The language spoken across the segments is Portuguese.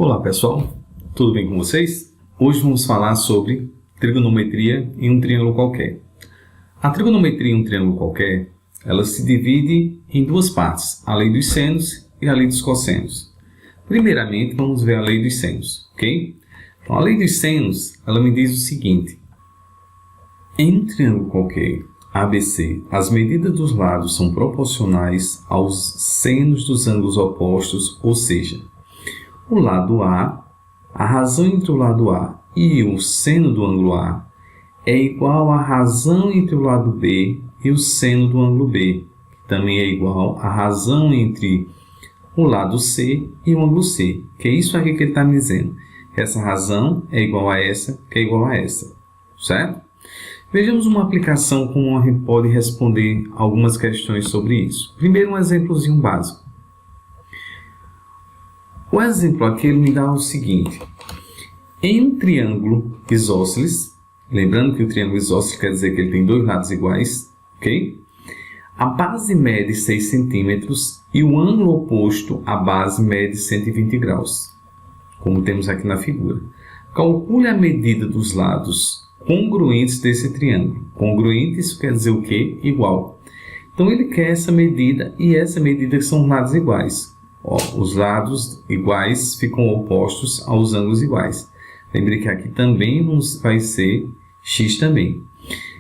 Olá pessoal, tudo bem com vocês? Hoje vamos falar sobre trigonometria em um triângulo qualquer. A trigonometria em um triângulo qualquer, ela se divide em duas partes, a lei dos senos e a lei dos cossenos. Primeiramente, vamos ver a lei dos senos, ok? Então, a lei dos senos, ela me diz o seguinte: em um triângulo qualquer, ABC, as medidas dos lados são proporcionais aos senos dos ângulos opostos, ou seja, o lado A, a razão entre o lado A e o seno do ângulo A é igual à razão entre o lado B e o seno do ângulo B, que também é igual à razão entre o lado C e o ângulo C, que é isso aqui que ele está me dizendo. Essa razão é igual a essa, que é igual a essa, certo? Vejamos uma aplicação como a gente pode responder algumas questões sobre isso. Primeiro, um exemplozinho básico. O exemplo aqui ele me dá o seguinte: em um triângulo isósceles, lembrando que o triângulo isósceles quer dizer que ele tem dois lados iguais, ok? A base mede 6 centímetros e o ângulo oposto à base mede 120 graus, como temos aqui na figura. Calcule a medida dos lados congruentes desse triângulo. Congruente, isso quer dizer o quê? Igual. Então, ele quer essa medida e essa medida que são os lados iguais. Ó, os lados iguais ficam opostos aos ângulos iguais. Lembre que aqui também vai ser x também.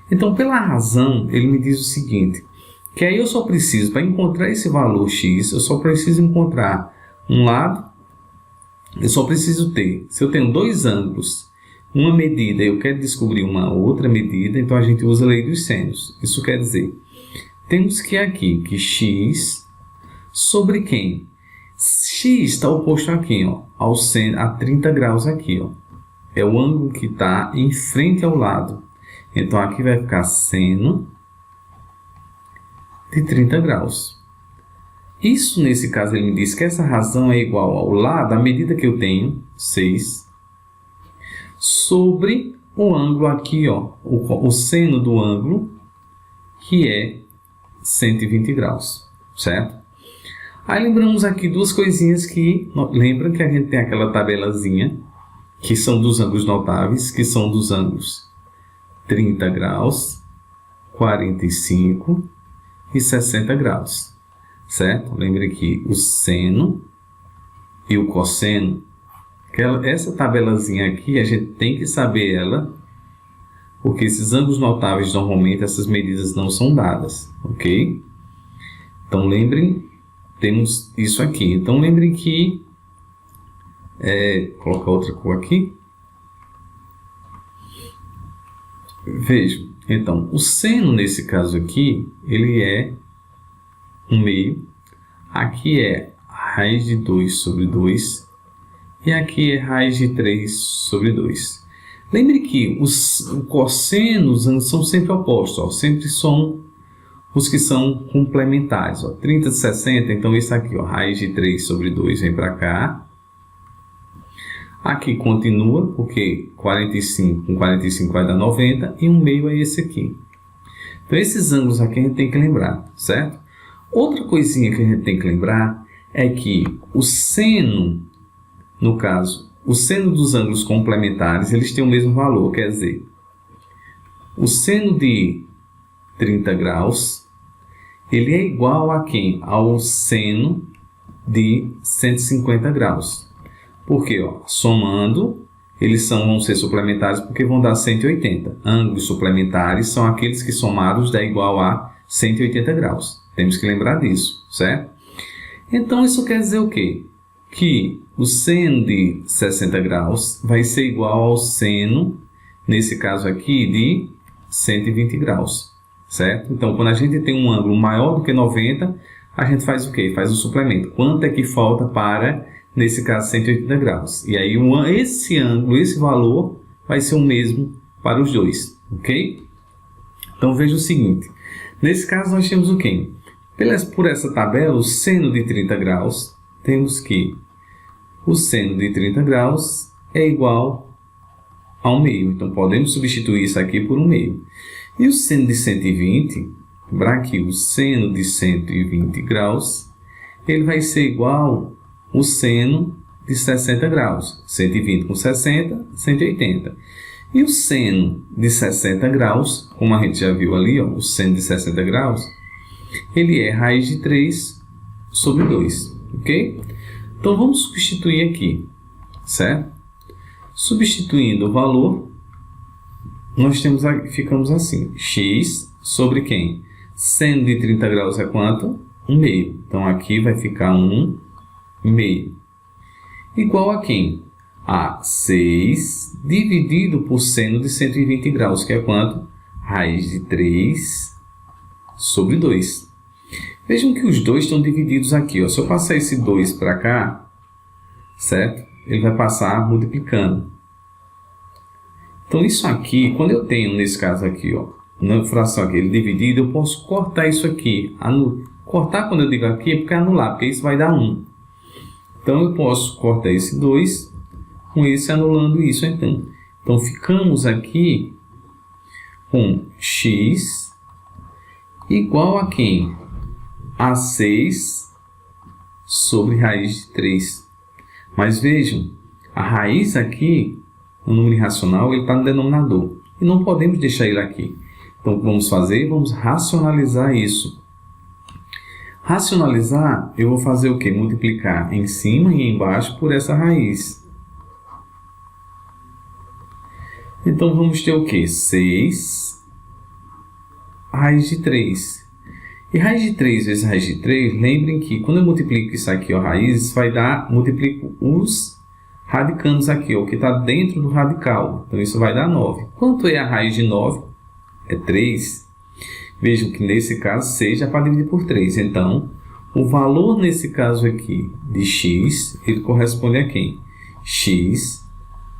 Então, pela razão, ele me diz o seguinte, que aí eu só preciso, para encontrar esse valor x, eu só preciso encontrar um lado, eu só preciso ter, se eu tenho dois ângulos, uma medida, eu quero descobrir uma outra medida, então a gente usa a lei dos senos. Isso quer dizer, temos que aqui, que x sobre quem? X está oposto aqui, ó, ao seno, a 30 graus aqui, ó. É o ângulo que está em frente ao lado. Então, aqui vai ficar seno de 30 graus. Isso, nesse caso, ele me diz que essa razão é igual ao lado, a medida que eu tenho, 6, sobre o ângulo aqui, ó, o seno do ângulo, que é 120 graus, certo? Aí lembramos aqui duas coisinhas que... Lembra que a gente tem aquela tabelazinha, que são dos ângulos notáveis, que são dos ângulos 30 graus, 45 e 60 graus, certo? Lembre que o seno e o cosseno, essa tabelazinha aqui, a gente tem que saber ela, porque esses ângulos notáveis, normalmente, essas medidas não são dadas, ok? Então, lembrem, temos isso aqui. Então, lembrem que... colocar outra cor aqui. Vejam. Então, o seno, nesse caso aqui, ele é 1/2. Aqui é raiz de 2 sobre 2. E aqui é raiz de 3 sobre 2. Lembre que os cossenos são sempre opostos. Ó, sempre são os que são complementares. Ó, 30 de 60, então esse aqui, ó, raiz de 3 sobre 2 vem para cá. Aqui continua, porque 45 com 45 vai dar 90, e 1/2 é esse aqui. Então, esses ângulos aqui a gente tem que lembrar, certo? Outra coisinha que a gente tem que lembrar é que o seno, no caso, o seno dos ângulos complementares, eles têm o mesmo valor, quer dizer, o seno de 30 graus, ele é igual a quem? Ao seno de 150 graus. Porque, ó, somando, eles vão ser suplementares porque vão dar 180. Ângulos suplementares são aqueles que somados dá igual a 180 graus. Temos que lembrar disso, certo? Então, isso quer dizer o quê? Que o seno de 60 graus vai ser igual ao seno, nesse caso aqui, de 120 graus, certo? Então, quando a gente tem um ângulo maior do que 90, a gente faz o quê? Faz o suplemento. Quanto é que falta para, nesse caso, 180 graus? E aí, esse ângulo, esse valor, vai ser o mesmo para os dois, ok? Então, veja o seguinte. Nesse caso, nós temos o quê? Por essa tabela, o seno de 30 graus, temos que o seno de 30 graus é igual a 1/2. Então, podemos substituir isso aqui por 1/2. E o seno de 120, para aqui, o seno de 120 graus, ele vai ser igual o seno de 60 graus. 120 com 60, 180. E o seno de 60 graus, como a gente já viu ali, ó, o seno de 60 graus, ele é raiz de 3 sobre 2, ok? Então, vamos substituir aqui, certo? Substituindo o valor, nós temos, ficamos assim, x sobre quem? Seno de 30 graus é quanto? 1 meio. Então, aqui vai ficar 1 meio. Igual a quem? A 6 dividido por seno de 120 graus, que é quanto? Raiz de 3 sobre 2. Vejam que os dois estão divididos aqui, ó. Se eu passar esse 2 para cá, certo? Ele vai passar multiplicando. Então, isso aqui, quando eu tenho, nesse caso aqui, ó, na fração aqui, ele dividido, eu posso cortar isso aqui. Cortar, quando eu digo aqui, é porque anular, porque isso vai dar 1. Então, eu posso cortar esse 2 com esse, anulando isso, então. Então, ficamos aqui com x igual a quem? A 6 sobre raiz de 3. Mas vejam, a raiz aqui, o número irracional, ele está no denominador. E não podemos deixar ele aqui. Então, o que vamos fazer? Vamos racionalizar isso. Racionalizar, eu vou fazer o quê? Multiplicar em cima e embaixo por essa raiz. Então, vamos ter o quê? 6 raiz de 3. E raiz de 3 vezes raiz de 3, lembrem que quando eu multiplico isso aqui, ó, raízes, vai dar, multiplico os radicandos aqui, ó, o que está dentro do radical. Então, isso vai dar 9. Quanto é a raiz de 9? É 3. Vejam que nesse caso 6 já pode dividir por 3. Então, o valor nesse caso aqui de x, ele corresponde a quem? X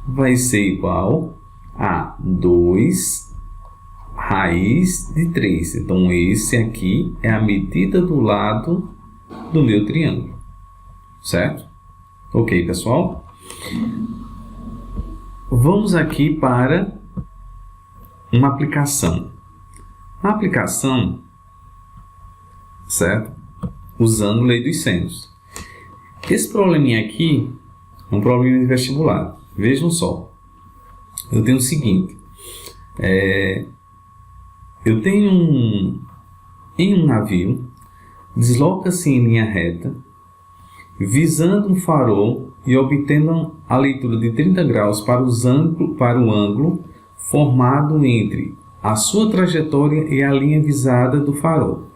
vai ser igual a 2 raiz de 3. Então, esse aqui é a medida do lado do meu triângulo. Certo? Ok, pessoal? Vamos aqui para uma aplicação. A aplicação, certo? Usando lei dos senos. Esse probleminha aqui é um problema de vestibular. Vejam só. Eu tenho o seguinte. Eu tenho em um navio, desloca-se em linha reta, visando um farol e obtendo a leitura de 30 graus para o ângulo formado entre a sua trajetória e a linha visada do farol.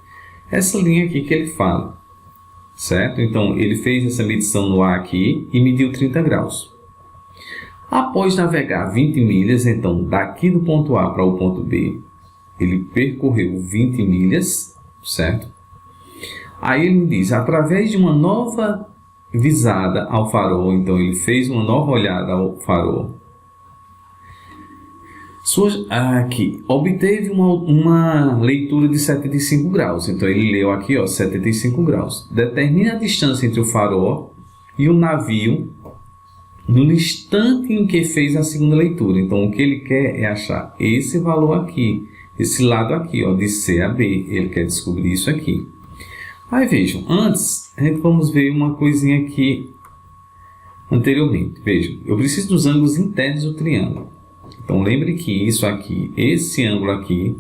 Essa linha aqui que ele fala, certo? Então, ele fez essa medição no ar aqui e mediu 30 graus. Após navegar 20 milhas, então, daqui do ponto A para o ponto B, ele percorreu 20 milhas, certo? Aí ele me diz, através de uma nova visada ao farol, então ele fez uma nova olhada ao farol, aqui, obteve uma leitura de 75 graus. Então, ele leu aqui, ó, 75 graus. Determina a distância entre o farol e o navio no instante em que fez a segunda leitura. Então, o que ele quer é achar esse valor aqui, esse lado aqui, ó, de C a B. Ele quer descobrir isso aqui. Aí, vejam, antes, a gente vamos ver uma coisinha aqui anteriormente. Vejam, eu preciso dos ângulos internos do triângulo. Então, lembre que isso aqui, esse ângulo aqui,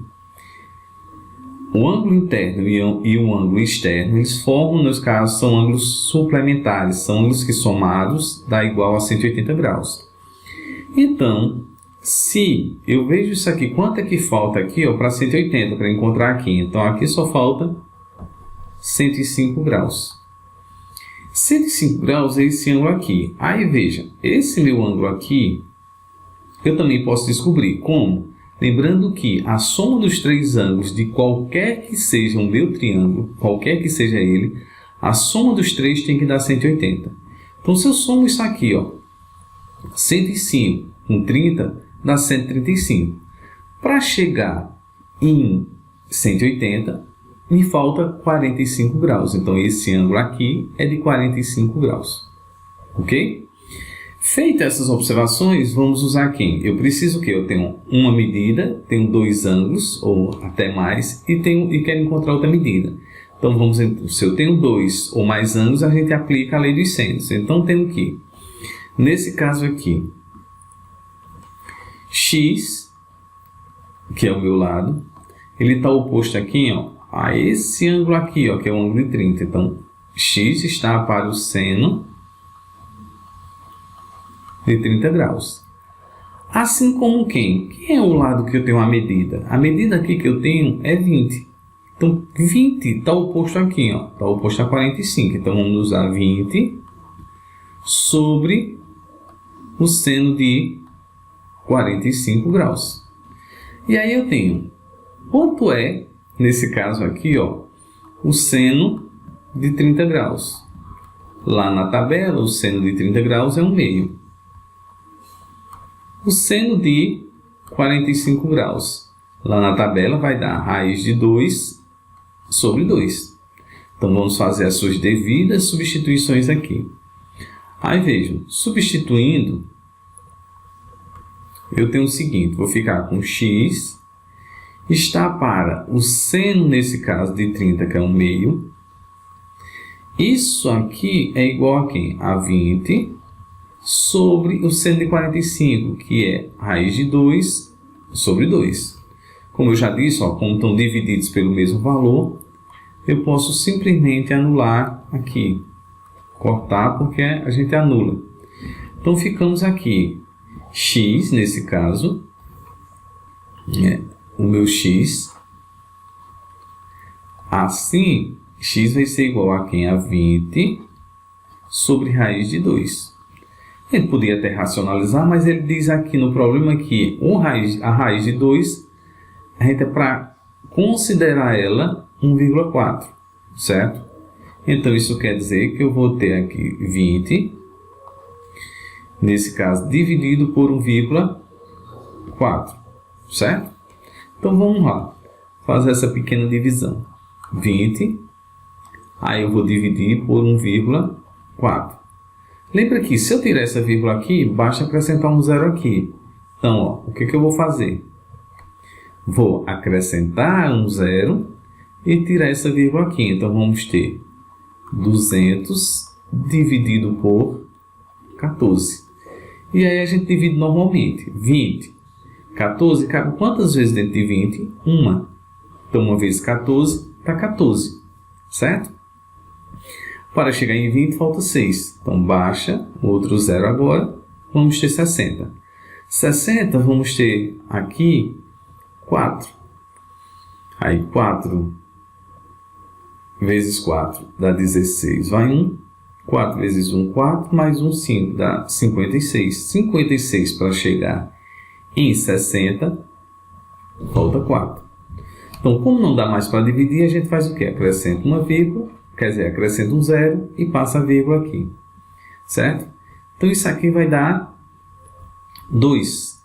o ângulo interno e o ângulo externo, eles formam, nos casos, são ângulos suplementares, são ângulos que somados dá igual a 180 graus. Então, se eu vejo isso aqui, quanto é que falta aqui para 180, para encontrar aqui? Então, aqui só falta 105 graus. 105 graus é esse ângulo aqui. Aí, veja, esse meu ângulo aqui, eu também posso descobrir como? Lembrando que a soma dos três ângulos de qualquer que seja o meu triângulo, qualquer que seja ele, a soma dos três tem que dar 180. Então, se eu somo isso aqui, ó, 105 com 30, dá 135. Para chegar em 180, me falta 45 graus. Então, esse ângulo aqui é de 45 graus. Ok? Feitas essas observações, vamos usar quem? Eu preciso que eu tenho uma medida, tenho dois ângulos, ou até mais, e quero encontrar outra medida. Então, se eu tenho dois ou mais ângulos, a gente aplica a lei dos senos. Então, tenho que Nesse caso aqui, x, que é o meu lado, ele está oposto aqui, ó, a esse ângulo aqui, ó, que é o ângulo de 30. Então, x está para o seno de 30 graus. Assim como quem? Quem é o lado que eu tenho a medida? A medida aqui que eu tenho é 20. Então, 20 está oposto aqui, ó, está oposto a 45. Então, vamos usar 20 sobre o seno de 45 graus. E aí eu tenho quanto é, nesse caso aqui, ó, o seno de 30 graus. Lá na tabela, o seno de 30 graus é 1/2. O seno de 45 graus. Lá na tabela vai dar raiz de 2 sobre 2. Então, vamos fazer as suas devidas substituições aqui. Aí, vejam, substituindo, eu tenho o seguinte, vou ficar com x está para o seno, nesse caso, de 30, que é 1/2. Isso aqui é igual a quem? A 20 sobre o seno de 45, que é raiz de 2 sobre 2. Como eu já disse, ó, como estão divididos pelo mesmo valor, eu posso simplesmente anular aqui. Cortar, porque a gente anula. Então, ficamos aqui. X, nesse caso, o meu x. Assim, x vai ser igual a quem? A 20 sobre raiz de 2. Ele podia até racionalizar, mas ele diz aqui no problema que a raiz de 2, a gente é para considerar ela 1,4, certo? Então, isso quer dizer que eu vou ter aqui 20, nesse caso, dividido por 1,4, certo? Então, vamos lá, fazer essa pequena divisão. 20, aí eu vou dividir por 1,4. Lembra que se eu tirar essa vírgula aqui, basta acrescentar um zero aqui. Então, ó, o que eu vou fazer? Vou acrescentar um zero e tirar essa vírgula aqui. Então, vamos ter 200 dividido por 14. E aí a gente divide normalmente. 20. 14 cabe quantas vezes dentro de 20? Uma. Então, uma vezes 14, está 14. Certo? Para chegar em 20, falta 6. Então, baixa outro zero agora. Vamos ter 60. 60, vamos ter aqui 4. Aí, 4 vezes 4 dá 16, vai 1. 4 vezes 1, 4, mais 1, 5, dá 56. 56 para chegar em 60, falta 4. Então, como não dá mais para dividir, a gente faz o quê? Acrescenta uma vírgula, quer dizer, acrescenta um zero e passa a vírgula aqui. Certo? Então, isso aqui vai dar 2,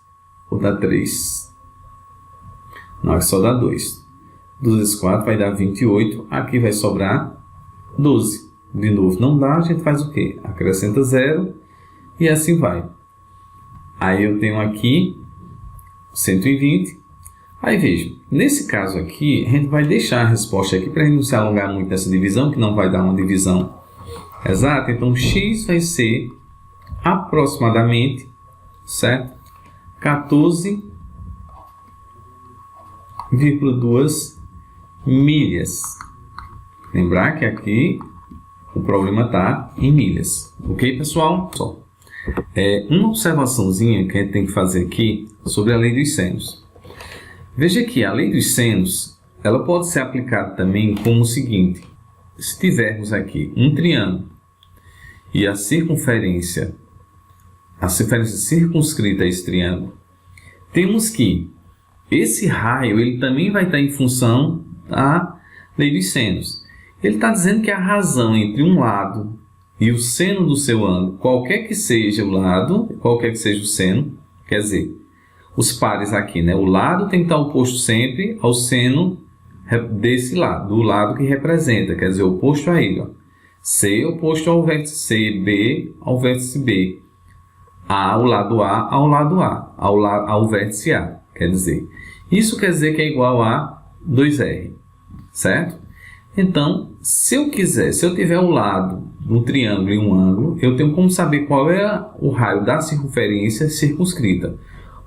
ou dá 3. Não, é só dá 2. 2 vezes 4 vai dar 28, aqui vai sobrar 12. De novo, não dá, a gente faz o quê? Acrescenta 0 e assim vai. Aí eu tenho aqui 120. Aí veja, nesse caso aqui, a gente vai deixar a resposta aqui para a gente não se alongar muito nessa divisão, que não vai dar uma divisão exata. Então, x vai ser aproximadamente, certo? 14,2 milhas. Lembrar que aqui o problema está em milhas. Ok, pessoal? Uma observaçãozinha que a gente tem que fazer aqui sobre a lei dos senos. Veja que a lei dos senos, ela pode ser aplicada também como o seguinte. Se tivermos aqui um triângulo e a circunferência circunscrita a esse triângulo, temos que esse raio ele também vai estar em função da lei dos senos. Ele está dizendo que a razão entre um lado e o seno do seu ângulo, qualquer que seja o lado, qualquer que seja o seno, quer dizer, os pares aqui, né? O lado tem que estar oposto sempre ao seno desse lado, do lado que representa, quer dizer, oposto a ele. Ó. C oposto ao vértice C, B ao vértice B, A ao lado A ao lado A, ao vértice A, quer dizer. Isso quer dizer que é igual a 2R, certo? Então, se eu tiver o lado do triângulo e um ângulo, eu tenho como saber qual é o raio da circunferência circunscrita.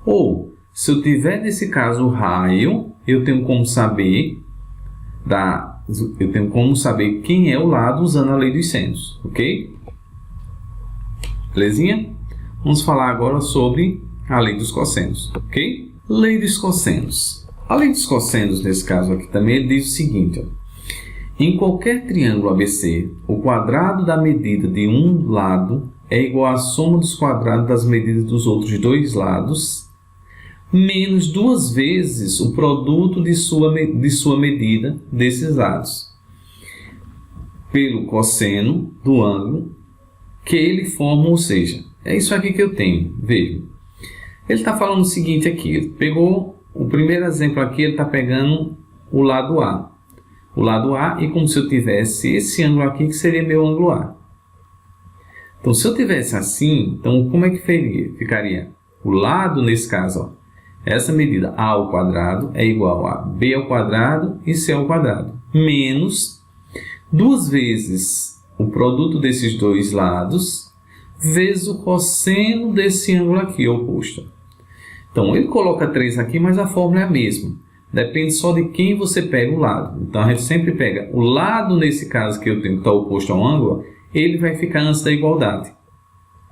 Ou, se eu tiver, nesse caso, o raio, eu tenho como saber quem é o lado usando a lei dos senos, ok? Belezinha? Vamos falar agora sobre a lei dos cossenos, ok? Lei dos cossenos. A lei dos cossenos, nesse caso aqui também, ele diz o seguinte, ó. Em qualquer triângulo ABC, o quadrado da medida de um lado é igual à soma dos quadrados das medidas dos outros dois lados, menos 2 vezes o produto de sua medida desses lados, pelo cosseno do ângulo que ele forma, ou seja, é isso aqui que eu tenho. Veja, ele está falando o seguinte aqui, ele pegou o primeiro exemplo aqui, ele está pegando o lado A. O lado A e como se eu tivesse esse ângulo aqui, que seria meu ângulo A. Então, se eu tivesse assim, então como é que ficaria? O lado, nesse caso, ó, essa medida A ao quadrado é igual a B ao quadrado e C ao quadrado, menos 2 vezes o produto desses dois lados, vezes o cosseno desse ângulo aqui, oposto. Então, ele coloca 3 aqui, mas a fórmula é a mesma. Depende só de quem você pega o lado. Então, a gente sempre pega o lado, nesse caso que eu tenho que estar oposto ao ângulo, ele vai ficar antes da igualdade.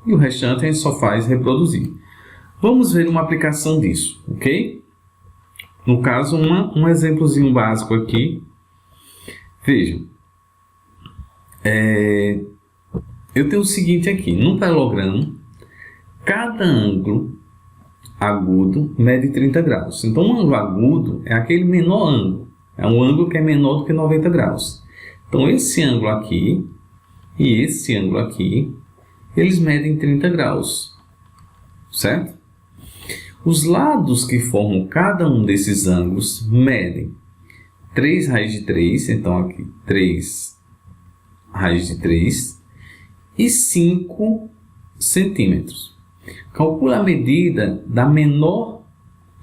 E o restante a gente só faz reproduzir. Vamos ver uma aplicação disso, ok? No caso, um exemplozinho básico aqui. Vejam. Eu tenho o seguinte aqui. Num paralogramo, cada ângulo agudo mede 30 graus. Então, um ângulo agudo é aquele menor ângulo. É um ângulo que é menor do que 90 graus. Então, esse ângulo aqui e esse ângulo aqui, eles medem 30 graus. Certo? Os lados que formam cada um desses ângulos medem 3 raiz de 3. Então, aqui, 3 raiz de 3 e 5 centímetros. Calcula a medida da menor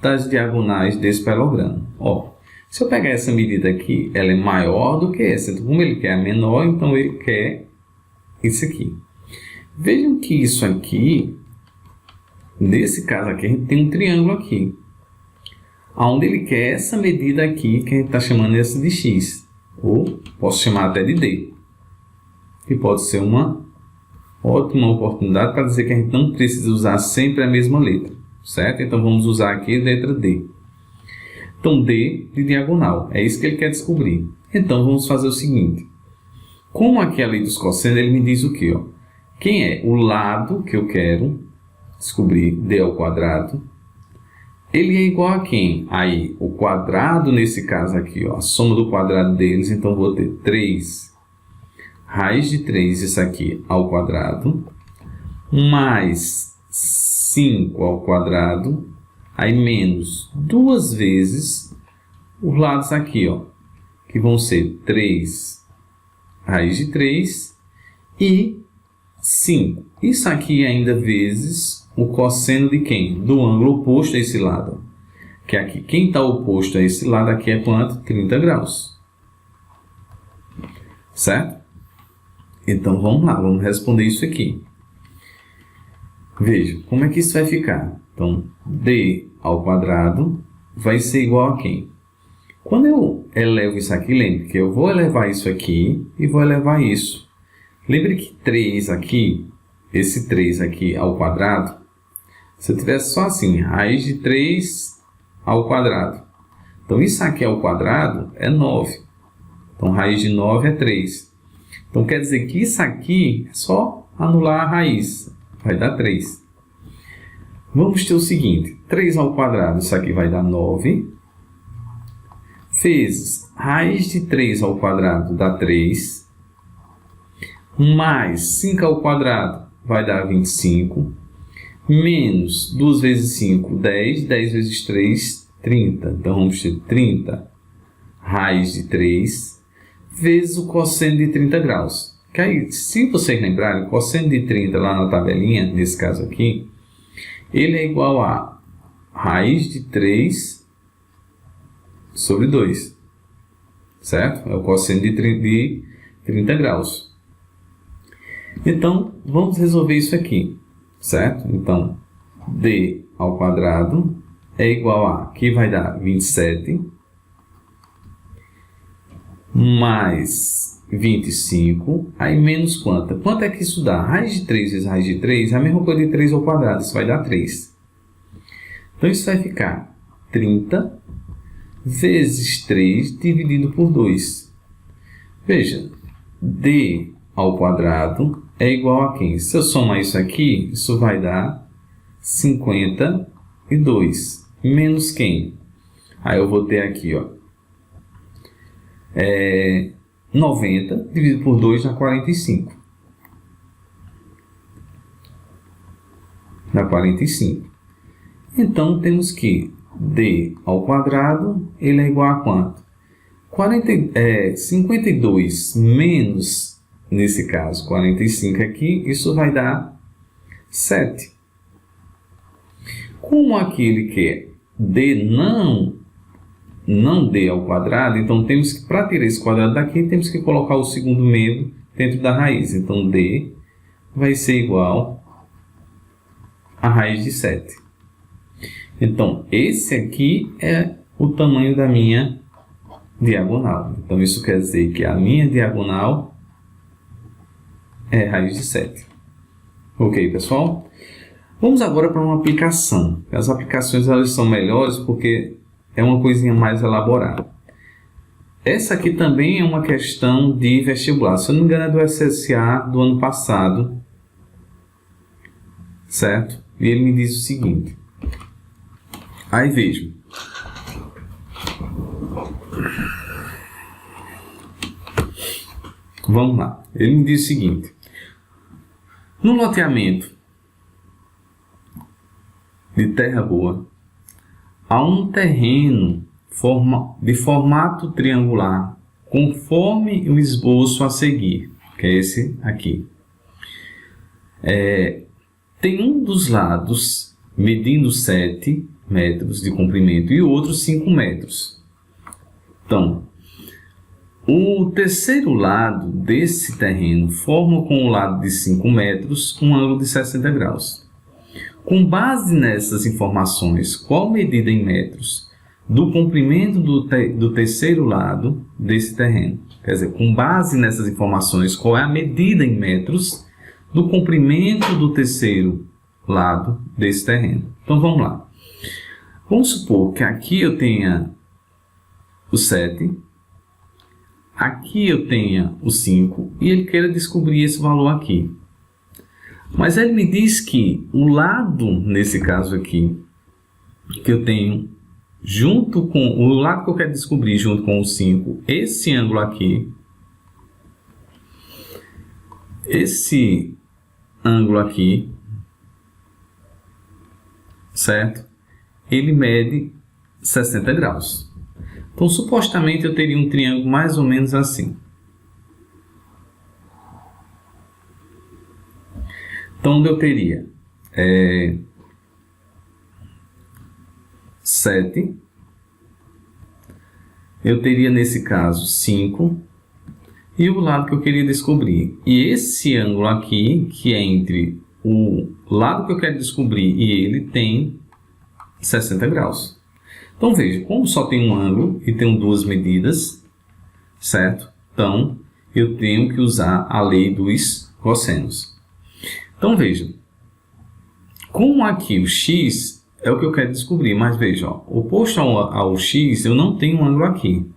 das diagonais desse paralogramo. Ó, se eu pegar essa medida aqui, ela é maior do que essa. Então, como ele quer a menor, então ele quer isso aqui. Vejam que isso aqui, nesse caso aqui, a gente tem um triângulo aqui, onde ele quer essa medida aqui, que a gente está chamando essa de x, ou posso chamar até de d, que pode ser uma ótima oportunidade para dizer que a gente não precisa usar sempre a mesma letra, certo? Então, vamos usar aqui a letra D. Então, D de diagonal, é isso que ele quer descobrir. Então, vamos fazer o seguinte. Como aqui é a lei dos cossenos, ele me diz o quê? Ó? Quem é o lado que eu quero descobrir, D ao quadrado, ele é igual a quem? Aí, o quadrado, nesse caso aqui, ó, a soma do quadrado deles, então, vou ter 3 raiz de 3, isso aqui, ao quadrado, mais 5 ao quadrado, aí menos 2 vezes os lados aqui, ó, que vão ser 3 raiz de 3 e 5. Isso aqui ainda vezes o cosseno de quem? Do ângulo oposto a esse lado. Que aqui, quem está oposto a esse lado aqui é quanto? 30 graus. Certo? Então, vamos lá, vamos responder isso aqui. Veja, como é que isso vai ficar? Então, D ao quadrado vai ser igual a quem? Quando eu elevo isso aqui, lembre que eu vou elevar isso aqui e vou elevar isso. Lembre que 3 aqui, esse 3 aqui ao quadrado, se eu tivesse só assim, raiz de 3 ao quadrado. Então, isso aqui ao quadrado é 9. Então, raiz de 9 é 3. Então, quer dizer que isso aqui é só anular a raiz. Vai dar 3. Vamos ter o seguinte. 3 ao quadrado, isso aqui vai dar 9. Vezes raiz de 3 ao quadrado dá 3. Mais 5 ao quadrado vai dar 25. Menos 2 vezes 5, 10. 10 vezes 3, 30. Então, vamos ter 30 raiz de 3. Vezes o cosseno de 30 graus. Que aí, se vocês lembrarem, o cosseno de 30 lá na tabelinha, nesse caso aqui, ele é igual a raiz de 3 sobre 2. certo? É o cosseno de 30 graus. Então, vamos resolver isso aqui, certo? Então, d ao quadrado é igual a, aqui vai dar 27, mais 25, aí menos quanto? Quanto é que isso dá? Raiz de 3 vezes raiz de 3 é a mesma coisa de 3 ao quadrado, isso vai dar 3. Então, isso vai ficar 30 vezes 3 dividido por 2. Veja, d ao quadrado é igual a quem? Se eu somar isso aqui, isso vai dar 52. Menos quem? Aí eu vou ter aqui, ó, 90 dividido por 2 dá 45. Dá 45. Então, temos que d ao quadrado, ele é igual a quanto? 52 menos, nesse caso, 45 aqui, isso vai dar 7. Como aqui ele quer d não d ao quadrado, então temos que, para tirar esse quadrado daqui, temos que colocar o segundo membro dentro da raiz. Então, d vai ser igual a raiz de 7. Então, esse aqui é o tamanho da minha diagonal. Então, isso quer dizer que a minha diagonal é raiz de 7. Ok, pessoal? Vamos agora para uma aplicação. As aplicações elas são melhores porque é uma coisinha mais elaborada. Essa aqui também é uma questão de vestibular. Se eu não me engano, é do SSA do ano passado. Certo? E ele me diz o seguinte. Aí veja. Vamos lá. Ele me diz o seguinte. No loteamento de terra boa, há um terreno de formato triangular, conforme o esboço a seguir, que é esse aqui. Tem um dos lados medindo 7 metros de comprimento e o outro 5 metros. Então, o terceiro lado desse terreno forma com o lado de 5 metros um ângulo de 60 graus. Com base nessas informações, qual medida em metros do comprimento do terceiro lado desse terreno? Quer dizer, com base nessas informações, qual é a medida em metros do comprimento do terceiro lado desse terreno? Então, vamos lá. Vamos supor que aqui eu tenha o 7, aqui eu tenha o 5 e ele queira descobrir esse valor aqui. Mas ele me diz que o lado, nesse caso aqui, que eu tenho junto com o lado que eu quero descobrir junto com o 5, esse ângulo aqui, esse ângulo aqui, certo? Ele mede 60 graus. Então, supostamente, eu teria um triângulo mais ou menos assim. Então, eu teria 7. Eu teria, nesse caso, 5. E o lado que eu queria descobrir. E esse ângulo aqui, que é entre o lado que eu quero descobrir e ele, tem 60 graus. Então, veja, como só tem um ângulo e tenho duas medidas, certo? Então, eu tenho que usar a lei dos cossenos. Então, veja, como aqui o x é o que eu quero descobrir, mas veja, ó, oposto ao x, eu não tenho um ângulo aqui.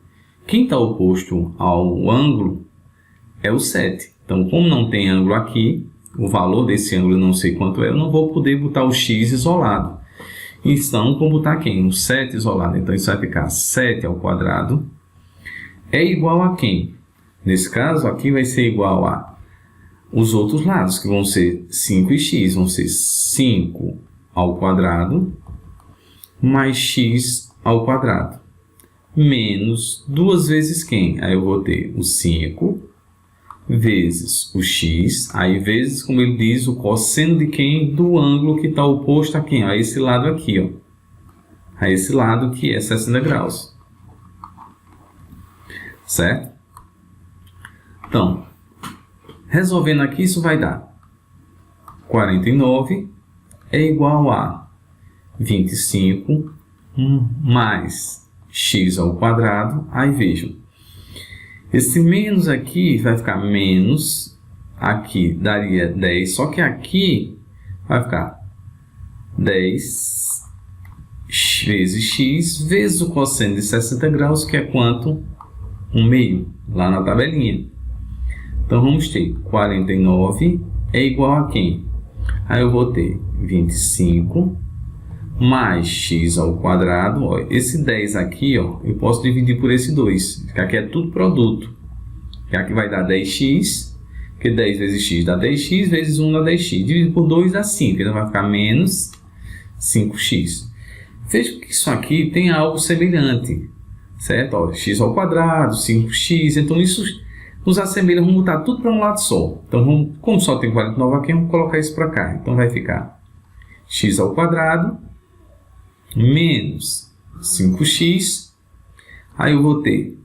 Quem está oposto ao ângulo é o 7. Então, como não tem ângulo aqui, o valor desse ângulo eu não sei quanto é, eu não vou poder botar o x isolado. Então, como botar quem? Um 7 isolado. Então, isso vai ficar 7 ao quadrado é igual a quem? Nesse caso, aqui vai ser igual a os outros lados, que vão ser 5 e x. Vão ser 5 ao quadrado mais x ao quadrado. Menos 2 vezes quem? Aí eu vou ter o 5 vezes o x, aí vezes, como ele diz, o cosseno de quem? Do ângulo que está oposto a quem? A esse lado aqui, ó. A esse lado que é 60 graus. certo? Então, resolvendo aqui, isso vai dar 49 é igual a 25 mais x ao quadrado. Aí vejam, esse menos aqui vai ficar menos, aqui daria 10, só que aqui vai ficar 10 vezes x vezes o cosseno de 60 graus, que é quanto? 1/2, lá na tabelinha. Então, vamos ter 49 é igual a quem? Aí eu vou ter 25 mais x ao quadrado. Ó, esse 10 aqui, ó, eu posso dividir por esse 2, que aqui é tudo produto. Que aqui vai dar 10x, que 10 vezes x dá 10x, vezes 1 dá 10x. Dividido por 2 dá 5, então vai ficar menos 5x. Veja que isso aqui tem algo semelhante, certo? Ó, x ao quadrado, 5x, então isso nos assemelha, vamos botar tudo para um lado só. Então, como só tem 49 aqui, vamos colocar isso para cá. Então, vai ficar x ao quadrado menos 5x. Aí eu vou ter...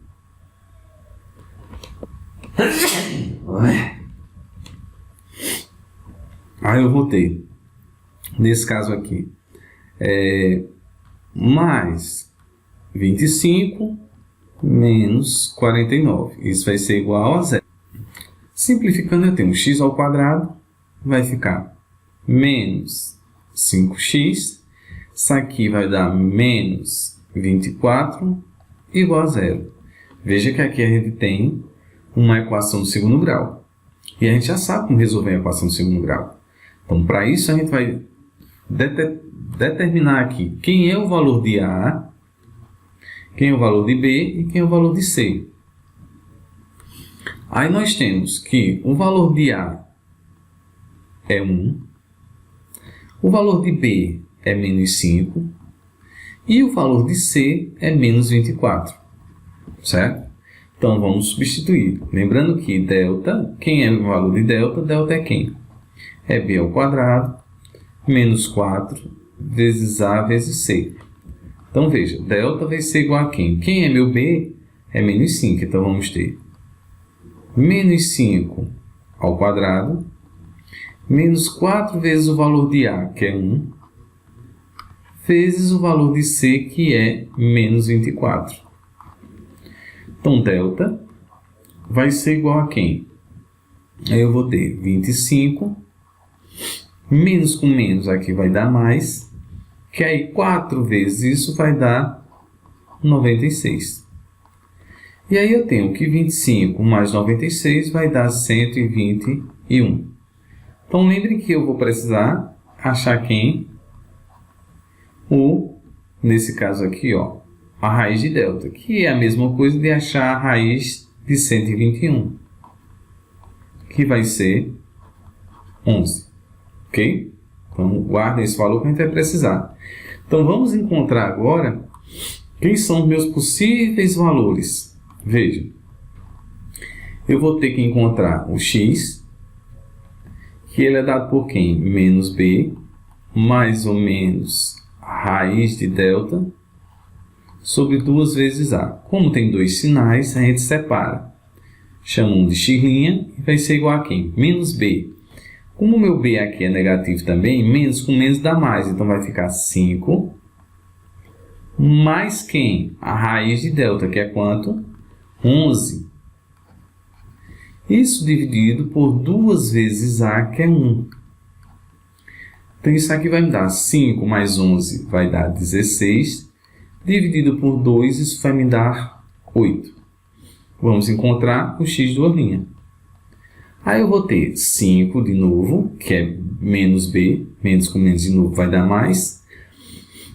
nesse caso aqui, mais 25 menos 49. Isso vai ser igual a 0. Simplificando, eu tenho x ao quadrado, vai ficar menos 5x. Isso aqui vai dar menos 24 igual a 0. Veja que aqui a gente tem uma equação do segundo grau. E a gente já sabe como resolver a equação do segundo grau. Então, para isso, a gente vai determinar aqui quem é o valor de A, quem é o valor de B e quem é o valor de C. Aí nós temos que o valor de A é 1, o valor de B é menos 5 e o valor de C é menos 24, certo? Então, vamos substituir. Lembrando que delta, quem é o valor de delta? Delta é quem? É B ao quadrado menos 4 vezes A vezes C. Então, veja, delta vai ser igual a quem? Quem é meu B? É menos 5. Então, vamos ter menos 5 ao quadrado menos 4 vezes o valor de A, que é 1, vezes o valor de C, que é menos 24. Então, delta vai ser igual a quem? Aí eu vou ter 25, menos com menos aqui vai dar mais, que aí 4 vezes isso vai dar 96. E aí eu tenho que 25 mais 96 vai dar 121. Então, lembre que eu vou precisar achar quem? Nesse caso aqui, ó, a raiz de delta, que é a mesma coisa de achar a raiz de 121, que vai ser 11. Ok? Então, guarda esse valor que a gente vai precisar. Então, vamos encontrar agora quem são os meus possíveis valores. Veja, eu vou ter que encontrar o x, que ele é dado por quem? Menos b, mais ou menos a raiz de delta, sobre 2 vezes a. Como tem dois sinais, a gente separa. Chama um de x' e vai ser igual a quem? Menos b. Como o meu b aqui é negativo também, menos com menos dá mais. Então, vai ficar 5 mais quem? A raiz de delta, que é quanto? 11. Isso dividido por 2 vezes a, que é 1. Então, isso aqui vai me dar 5 mais 11 vai dar 16. Dividido por 2, isso vai me dar 8. Vamos encontrar o x duas linhas. Aí eu vou ter 5 de novo, que é menos b. Menos com menos de novo vai dar mais.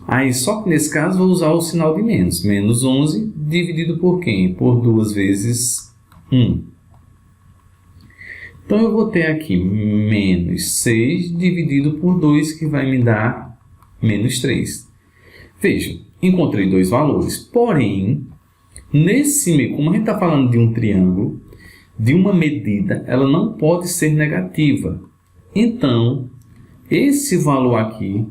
Aí, só que nesse caso, vou usar o sinal de menos. Menos 11 dividido por quem? Por 2 vezes 1. Então, eu vou ter aqui menos 6 dividido por 2, que vai me dar menos 3. Vejam, encontrei dois valores. Porém, como a gente está falando de um triângulo, de uma medida, ela não pode ser negativa. Então, esse valor aqui,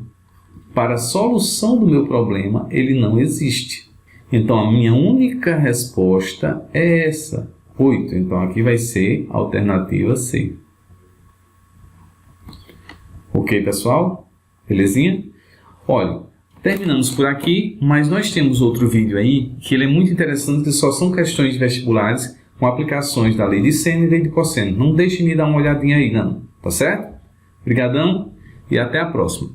para a solução do meu problema, ele não existe. Então, a minha única resposta é essa, 8. Então, aqui vai ser a alternativa C. Ok, pessoal? Belezinha? Olha, terminamos por aqui, mas nós temos outro vídeo aí, que ele é muito interessante, que só são questões vestibulares com aplicações da lei de seno e lei de cosseno. Não deixe de dar uma olhadinha aí, não. Tá certo? Obrigadão e até a próxima.